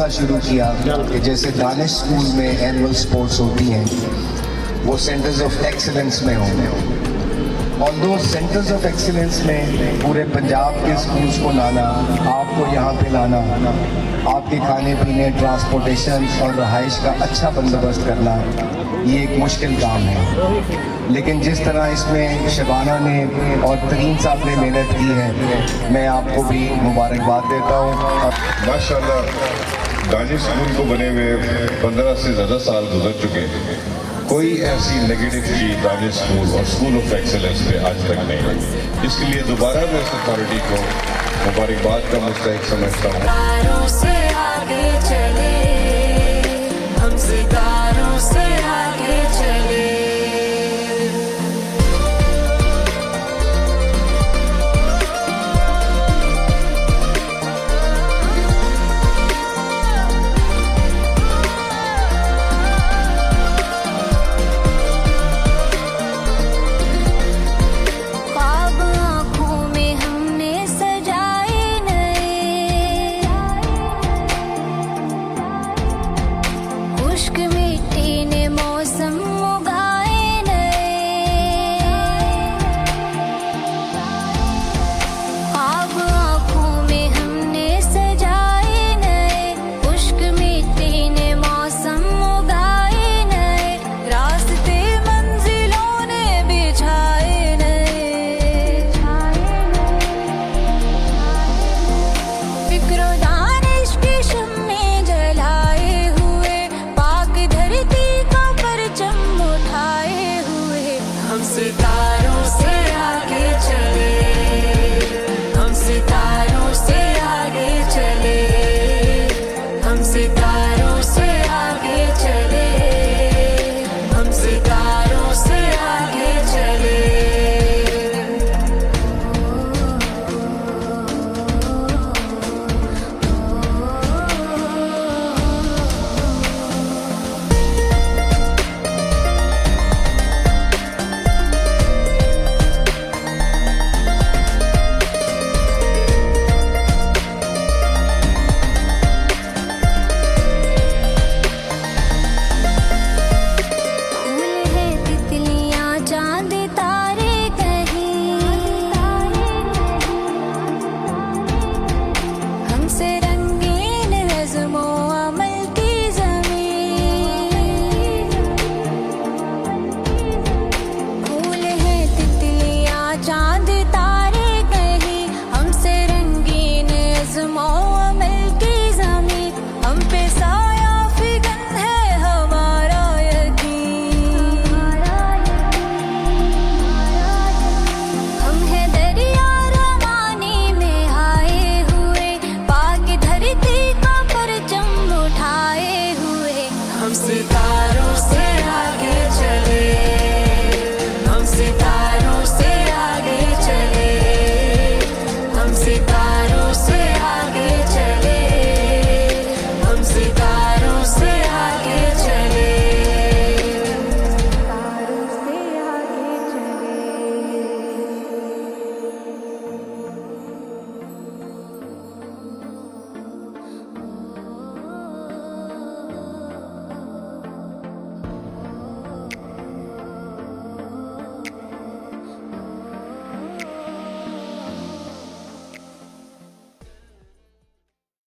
फैसला शुरू किया कि जैसे दानिश स्कूल में एनुअल स्पोर्ट्स होती हैं वो सेंटर्स ऑफ एक्सीलेंस में होंगे, और दो सेंटर्स ऑफ एक्सीलेंस में पूरे पंजाब के स्कूल्स को लाना, आपको यहाँ पे लाना, आपके खाने पीने, ट्रांसपोर्टेशन और रहाइश का अच्छा बंदोबस्त करना, ये एक मुश्किल काम है। लेकिन जिस तरह इसमें शबाना ने और तरीन साहब ने मेहनत की है, मैं आपको भी मुबारकबाद देता हूँ। माशाल्लाह दानिश स्कूल को बने हुए 15 से ज़्यादा साल गुजर चुके हैं, कोई ऐसी नेगेटिव चीज दानिश स्कूल और स्कूल ऑफ एक्सेलेंस पे आज तक नहीं है। इसके लिए दोबारा मैं इस अथॉरिटी को मुबारकबाद का मुस्तहिक समझता हूँ। सितारों से आगे चले, हम सितारों से आगे चले। सितारों से आगे चले।